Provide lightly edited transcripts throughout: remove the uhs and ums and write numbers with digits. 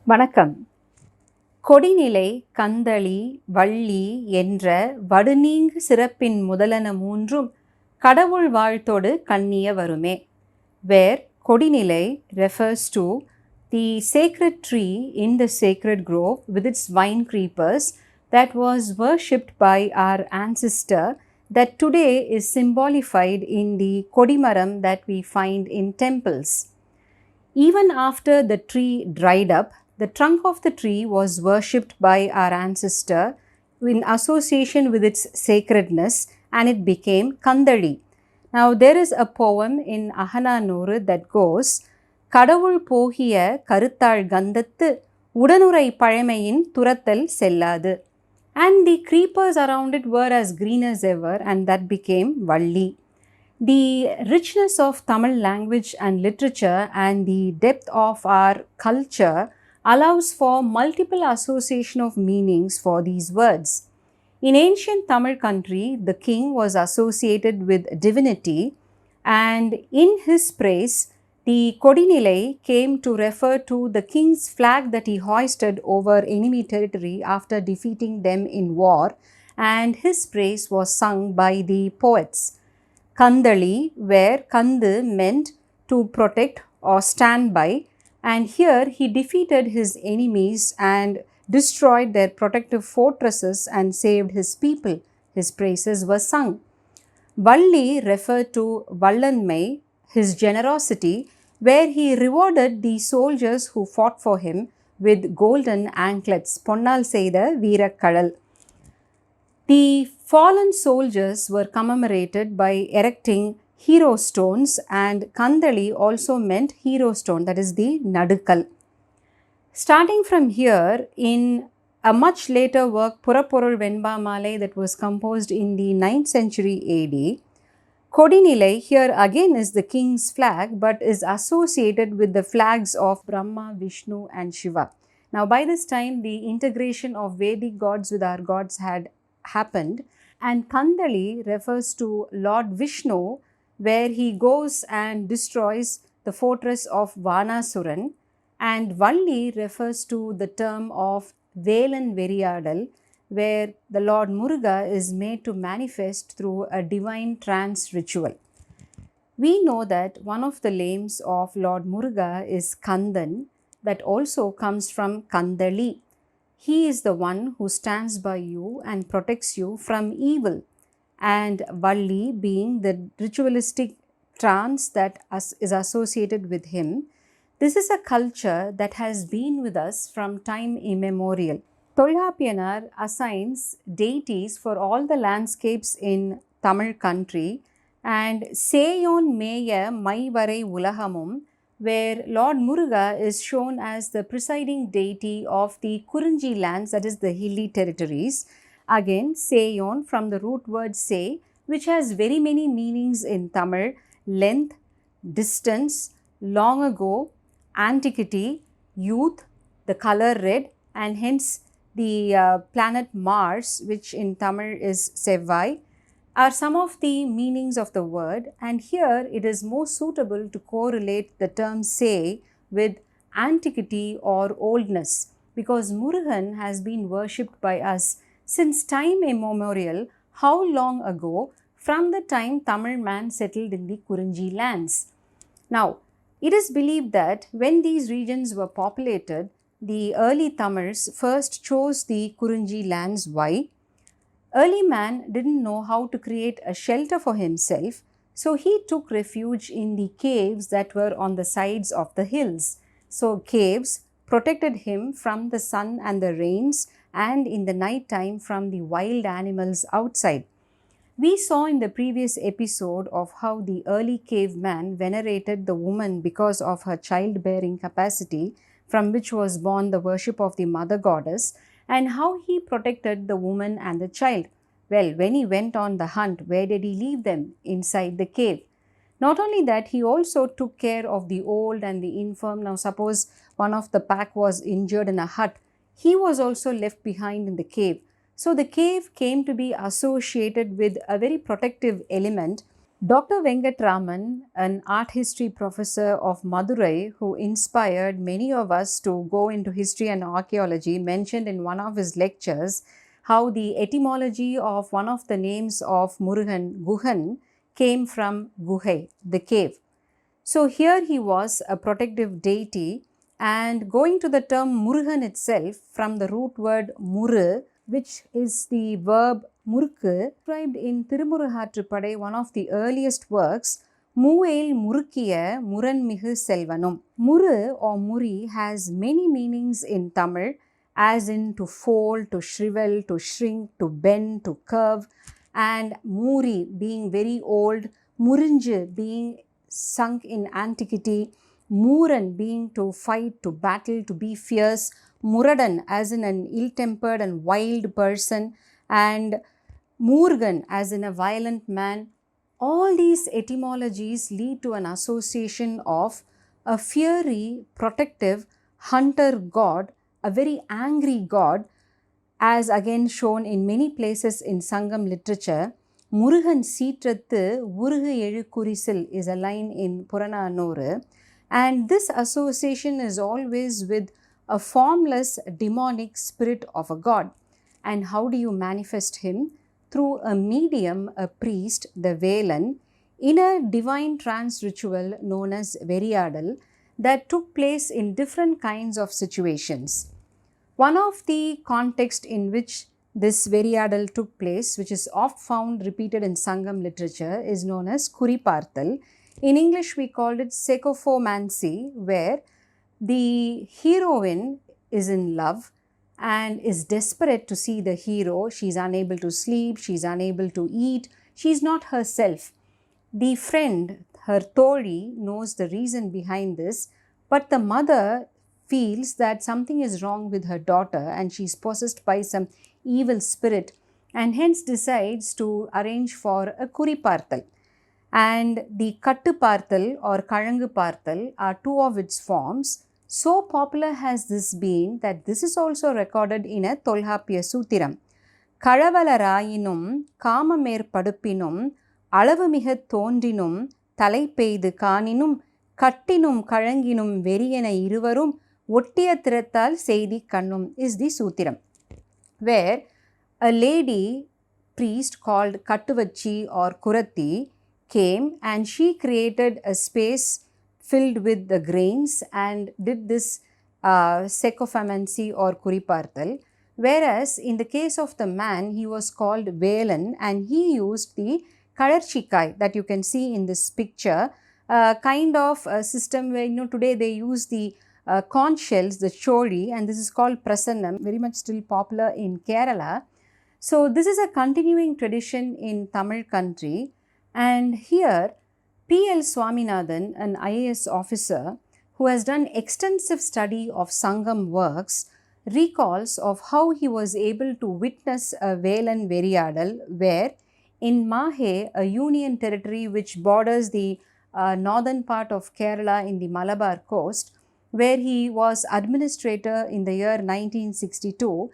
வணக்கம். கொடிநிலை, கந்தளி, வள்ளி என்ற வடுநீங்கு சிறப்பின் முதலன மூன்றும் கடவுள் வாழ்த்தொடு கண்ணிய வருமே. Where கொடிநிலை refers to the sacred tree in the sacred grove with its vine creepers that was worshipped by our ancestor, that today is symbolified in the kodimaram that we find in temples. Even after the tree dried up, the trunk of the tree was worshipped by our ancestor in association with its sacredness, and it became Kandali. Now, there is a poem in Ahananuru that goes, கடவுள் போகிய கருத்தாள் கந்தத்து உடனுரை பழமையின் துரத்தல் செல்லாது. And the creepers around it were as green as ever, and that became Valli. The richness of Tamil language and literature and the depth of our culture allows for multiple association of meanings for these words. In ancient Tamil country, the king was associated with divinity, and in his praise, the Kodinilai came to refer to the king's flag that he hoisted over enemy territory after defeating them in war, and his praise was sung by the poets. Kandali, where Kandu meant to protect or stand by, and here he defeated his enemies and destroyed their protective fortresses and saved his people. His praises were sung. Valli referred to Vallanmai, his generosity, where he rewarded the soldiers who fought for him with golden anklets. Ponnal Seida Veerakkalal. The fallen soldiers were commemorated by erecting hero stones, and Kandali also meant hero stone, that is the Nadukal. Starting from here, in a much later work, Puraporul Venba Malai, that was composed in the 9th century AD, Kodinilai here again is the king's flag but is associated with the flags of Brahma, Vishnu and Shiva. Now by this time, the integration of Vedic gods with our gods had happened, and Kandali refers to Lord Vishnu, where he goes and destroys the fortress of Vanasuran, and Valli refers to the term of Velan Veriyadal, where the Lord Muruga is made to manifest through a divine trance ritual. We know that one of the names of Lord Muruga is Kandan, that also comes from Kandali. He is the one who stands by you and protects you from evil, and Valli being the ritualistic trance that is associated with him. This is a culture that has been with us from time immemorial. Tolhapiyanar assigns deities for all the landscapes in Tamil country, and Seyon Meya Maivare Ulahamum, where Lord Muruga is shown as the presiding deity of the Kurinji lands, that is the hilly territories. Again, Seyon from the root word se, which has very many meanings in Tamil: length, distance, long ago, antiquity, youth, the color red, and hence the planet Mars, which in Tamil is Sevvai, are some of the meanings of the word. And here it is more suitable to correlate the term say with antiquity or oldness, because Murugan has been worshipped by us since time immemorial. How long ago? From the time Tamil man settled in the Kurinji lands. Now, it is believed that when these regions were populated, the early Tamils first chose the Kurinji lands. Why? Early man didn't know how to create a shelter for himself, so he took refuge in the caves that were on the sides of the hills. So caves protected him from the sun and the rains, and in the night time from the wild animals outside. We saw in the previous episode of how the early caveman venerated the woman because of her childbearing capacity, from which was born the worship of the mother goddess, and how he protected the woman and the child. Well, when he went on the hunt, where did he leave them? Inside the cave. Not only that, he also took care of the old and the infirm. Now suppose one of the pack was injured in a hut, he was also left behind in the cave. So the cave came to be associated with a very protective element. Dr. Venkatraman, an art history professor of Madurai who inspired many of us to go into history and archaeology, mentioned in one of his lectures how the etymology of one of the names of Murugan, Guhan, came from Guhai, the cave. So here he was a protective deity, and going to the term Murugan itself from the root word Muru, which is the verb Murukku, described in Tirumurugatrupadai, one of the earliest works, Mooil Murukiya Muranmigu Selvanum. Muru or Muri has many meanings in Tamil, as in to fold, to shrivel, to shrink, to bend, to curve, and Muri being very old, Murinju being sunk in antiquity, Mooran being to fight, to battle, to be fierce, Muradan as in an ill-tempered and wild person, and Murugan as in a violent man. All these etymologies lead to an association of a fiery, protective, hunter god, a very angry god, as again shown in many places in Sangam literature. Murugan Chitrathu Urugu Elu Kurisil is a line in Purananuru, and this association is always with a formless demonic spirit of a god. And how do you manifest him? Through a medium, a priest, the Velan, in a divine trance ritual known as Veriadal that took place in different kinds of situations. One of the contexts in which this Veriadal took place, which is oft found repeated in Sangam literature, is known as Kuriparthal. In English, we called it Sekophomancy, where the heroine is in love and is desperate to see the hero. She's unable to sleep, she's unable to eat, she's not herself. The friend, her Tori, knows the reason behind this, but the mother feels that something is wrong with her daughter and she's possessed by some evil spirit, and hence decides to arrange for a Kuriparthal. And the Kattuparthal or Kalanguparthal are two of its forms. So popular has this been that this is also recorded in a Tolhappiya Suthiram. Kalavalaraayinum Kamamer Padupinum Alavumigha Thondrinum Thalai Peய்து Kaninum Kattinum Kalanginum Veriyena Iruvarum Ottiya Thirathal Seidi Kannum is the Suthiram, where a lady priest called Kattuvachi or Kuratti came and she created a space filled with the grains and did this Sekophomancy or Kuriparthal. Whereas in the case of the man, he was called Velan and he used the Kalarchikai that you can see in this picture, kind of a system where today they use the conch shells, the chori, and this is called prasannam, very much still popular in Kerala. So this is a continuing tradition in Tamil country, and here P.L. Swaminathan, an IAS officer who has done extensive study of Sangam works, recalls of how he was able to witness a Velan Veriadal where in Mahe, a union territory which borders the northern part of Kerala in the Malabar coast, where he was administrator in the year 1962.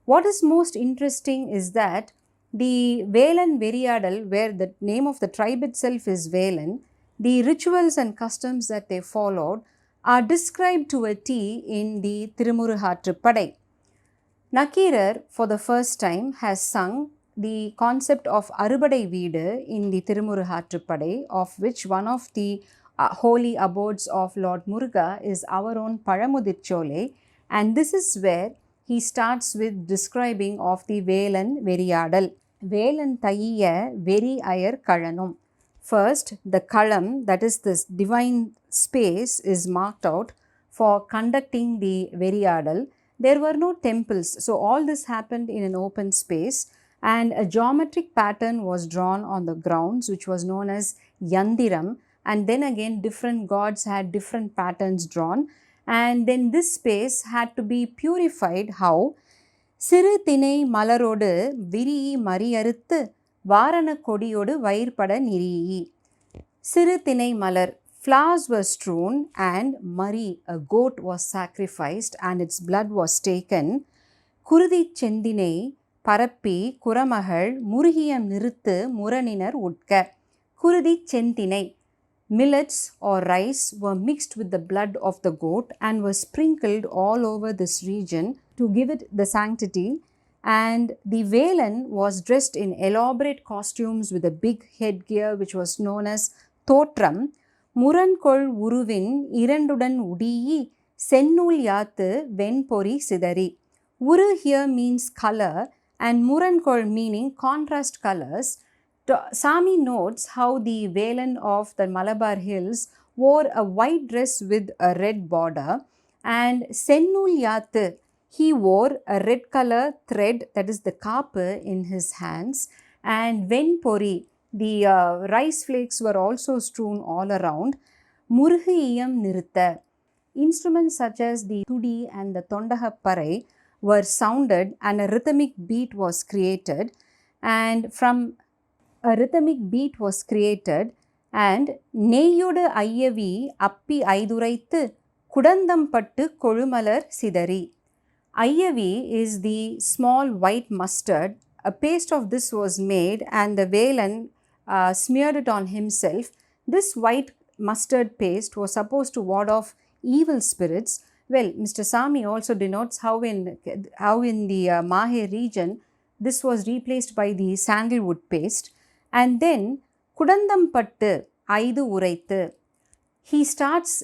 What is most interesting is that the Velan Veriadal, where the name of the tribe itself is Velan, the rituals and customs that they followed are described to a T in the Tirumurugatrupadai. Nakirar, for the first time, has sung the concept of Arubadai Veedu in the Tirumurugatrupadai, of which one of the holy abodes of Lord Muruga is our own Palamudichole, and this is where he starts with describing of the Velan Veriadal. Velan Thaiya Veri Ayar Kalanum. First, the Kalam, that is this divine space, is marked out for conducting the Veriadal. There were no temples, so all this happened in an open space, and a geometric pattern was drawn on the grounds, which was known as Yandiram, and then again different gods had different patterns drawn, and then this space had to be purified. How? Siru Tinai Malarodu Viri Mariaruthu Varana Kodiyodu Vairpada Niri. Siru Tinai Malar, flowers were strewn, and Mari, a goat, was sacrificed and its blood was taken. Kurudi Chendinai Parappi Kuramahal Murugiyam Niruthu Muraninar Utka. Kurudi Chentinai. Millets or rice were mixed with the blood of the goat and were sprinkled all over this region to give it the sanctity. And the Velan was dressed in elaborate costumes with a big headgear which was known as Thotram. Murankol Uruvin Irandudan Udiyi Sennul Yathu Venpori Sidari. Uru here means color and Murankol meaning contrast colors. Sami notes how the Velan of the Malabar Hills wore a white dress with a red border, and Sennul Yathu, he wore a red color thread, that is the copper, in his hands, and Venpori, the rice flakes were also strewn all around. Murugan Nirutha. Instruments such as the Tudi and the Tondahapparai were sounded and a rhythmic beat was created, and from a rhythmic beat was created, and நெய்யொடு ஐயவி அப்பி ஐதுரைத்து குடந்தம் பட்டு கொழுமலர் சிதறி. Ayyavi is the small white mustard. A paste of this was made and the Velan smeared it on himself. This white mustard paste was supposed to ward off evil spirits. Well, Mr. Sami also denotes how in the Mahe region this was replaced by the sandalwood paste. And then Kudandam Pattu Aidu Uraithu. He starts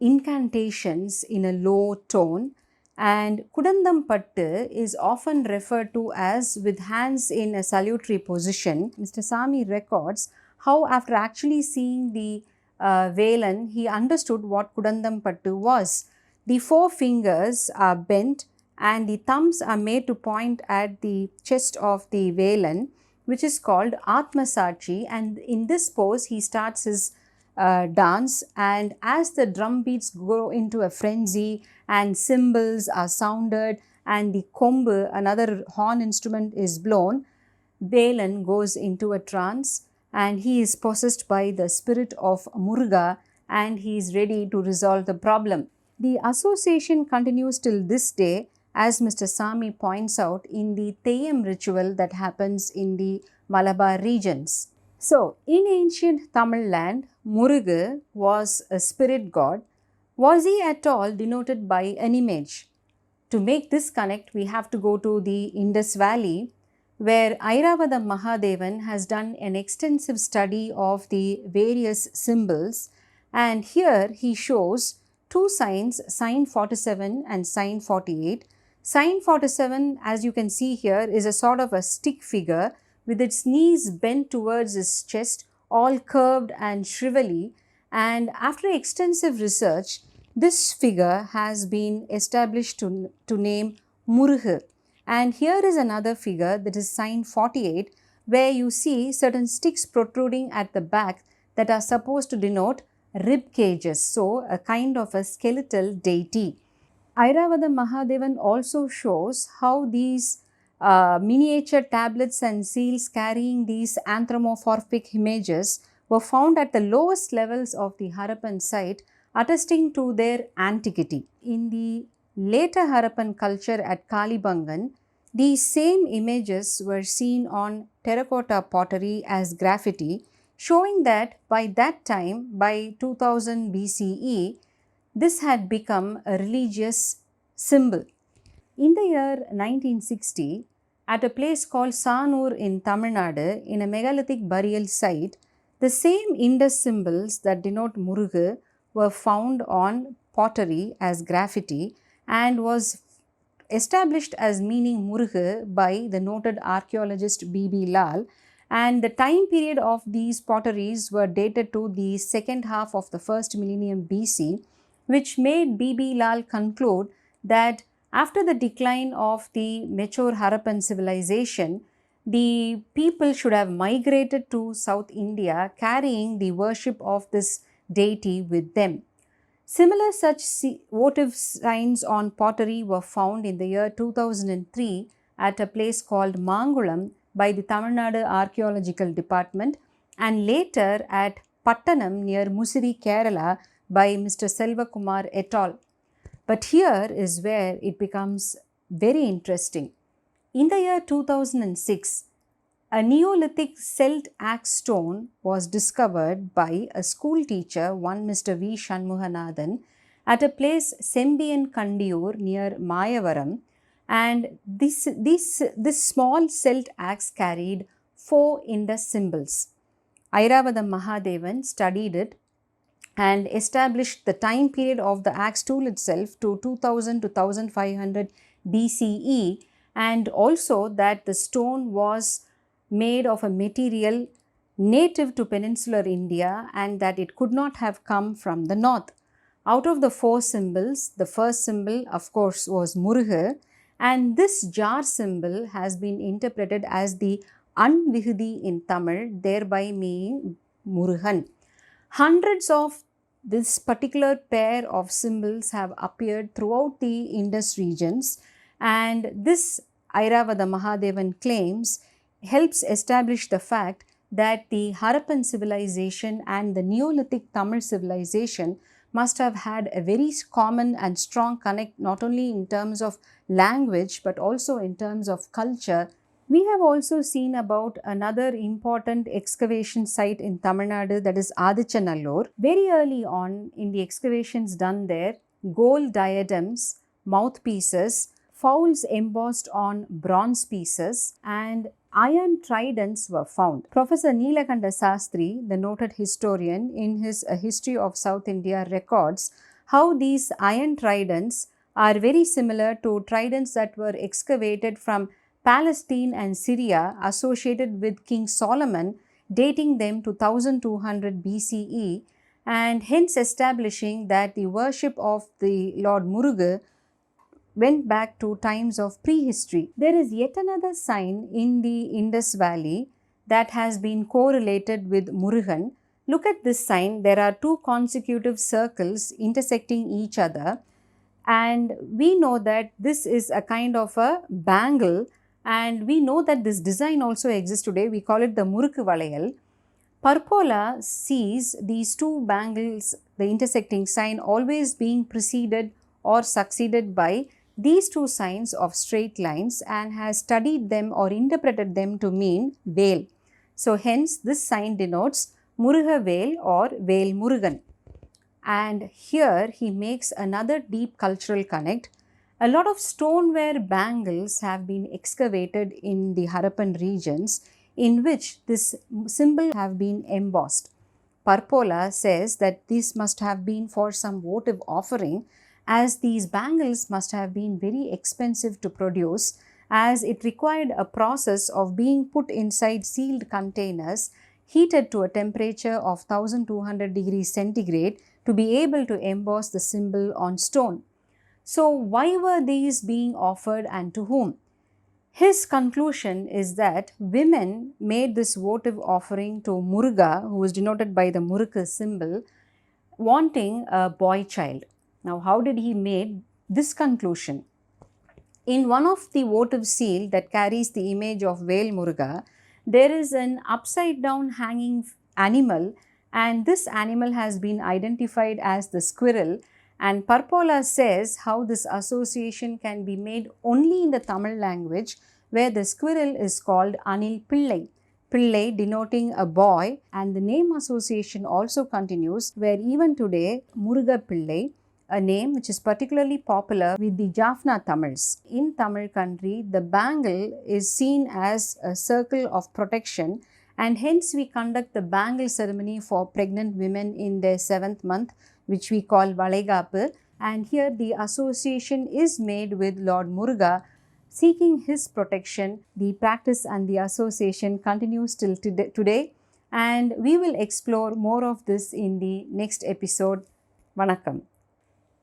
incantations in a low tone, and Kudandam Pattu is often referred to as with hands in a salutary position. Mr. Sami records how after actually seeing the Velan, he understood what Kudandam Pattu was. The four fingers are bent and the thumbs are made to point at the chest of the Velan, which is called Atmasachi, and in this pose he starts his dance, and as the drum beats go into a frenzy and cymbals are sounded and the kombu, another horn instrument, is blown, Velan goes into a trance and he is possessed by the spirit of Muruga and he is ready to resolve the problem. The association continues till this day, as Mr. Sami points out, in the Theyyam ritual that happens in the Malabar regions. So, in ancient Tamil land, Murugu was a spirit god. Was he at all denoted by an image? To make this connect, we have to go to the Indus Valley, where Airavada Mahadevan has done an extensive study of the various symbols, and here he shows two signs, sign 47 and sign 48. Sign 47, as you can see here, is a sort of a stick figure with its knees bent towards his chest, all curved and shrivelly, and after extensive research, this figure has been established to name Murugu. And here is another figure, that is sign 48, where you see certain sticks protruding at the back that are supposed to denote rib cages, so a kind of a skeletal deity. Airavada Mahadevan also shows how these miniature tablets and seals carrying these anthropomorphic images were found at the lowest levels of the Harappan site, attesting to their antiquity. In the later Harappan culture at Kalibangan, these same images were seen on terracotta pottery as graffiti, showing that by that time, by 2000 BCE, this had become a religious symbol. In the year 1960, at a place called Sanur in Tamil Nadu, in a megalithic burial site, the same Indus symbols that denote Murugu were found on pottery as graffiti and was established as meaning Murugu by the noted archaeologist B.B. Lal, and the time period of these potteries were dated to the second half of the first millennium BC, which made B.B. Lal conclude that after the decline of the mature Harappan civilization, the people should have migrated to South India carrying the worship of this deity with them. Similar such votive signs on pottery were found in the year 2003 at a place called Mangulam by the Tamil Nadu Archaeological Department, and later at Pattanam near Musiri, Kerala by Mr. Selvakumar et al. But here is where it becomes very interesting. In the year 2006, A Neolithic Celt axe stone was discovered by a school teacher, one Mr. V. Shanmuganathan, at a place Sembiyan Kandiur near Mayavaram, and this small Celt axe carried 4 Indus symbols. Airavadam Mahadevan studied it and established the time period of the axe tool itself to 2000 to 1500 BCE, and also that the stone was made of a material native to peninsular India and that it could not have come from the north. Out of the 4 symbols, the first symbol of course was Muruga, and this jar symbol has been interpreted as the Anvihudi in Tamil, thereby meaning Murugan. Hundreds of this particular pair of symbols have appeared throughout the Indus regions, and this Airavada Mahadevan claims helps establish the fact that the Harappan civilization and the Neolithic Tamil civilization must have had a very common and strong connect, not only in terms of language but also in terms of culture. We have also seen about another important excavation site in Tamil Nadu, that is Adichanallur. Very early on in the excavations done there, gold diadems, mouthpieces, fowls embossed on bronze pieces, and iron tridents were found. Professor Neelakanta Sastri, the noted historian, in his History of South India records how these iron tridents are very similar to tridents that were excavated from Palestine and Syria associated with King Solomon, dating them to 1200 BCE, and hence establishing that the worship of the Lord Muruga went back to times of prehistory. There is yet another sign in the Indus Valley that has been correlated with Murugan. Look at this sign. There are 2 consecutive circles intersecting each other, and we know that this is a kind of a bangle, and we know that this design also exists today. We call it the Murukku Valayal. Parpola sees these 2 bangles, the intersecting sign, always being preceded or succeeded by these 2 signs of straight lines, and has studied them or interpreted them to mean veil. So hence this sign denotes Muruga Veil or Veil Murugan. And here he makes another deep cultural connect. A lot of stoneware bangles have been excavated in the Harappan regions, in which this symbol have been embossed. Parpola says that this must have been for some votive offering, as these bangles must have been very expensive to produce, as it required a process of being put inside sealed containers heated to a temperature of 1200 degrees centigrade to be able to emboss the symbol on stone. So why were these being offered and to whom? His conclusion is that women made this votive offering to Muruga, who is denoted by the Murukku symbol, wanting a boy child. Now, how did he make this conclusion? In one of the votive seal that carries the image of Veil Muruga, there is an upside down hanging animal, and this animal has been identified as the squirrel. And Parpola says how this association can be made only in the Tamil language, where the squirrel is called Anil Pillai. Pillai denoting a boy, and the name association also continues, where even today Muruga Pillai, a name which is particularly popular with the Jaffna Tamils. In Tamil country, the bangle is seen as a circle of protection, and hence we conduct the bangle ceremony for pregnant women in their 7th month, which we call Valaigappu, and here the association is made with Lord Muruga, seeking his protection. The practice and the association continues till today, and we will explore more of this in the next episode. Vanakkam.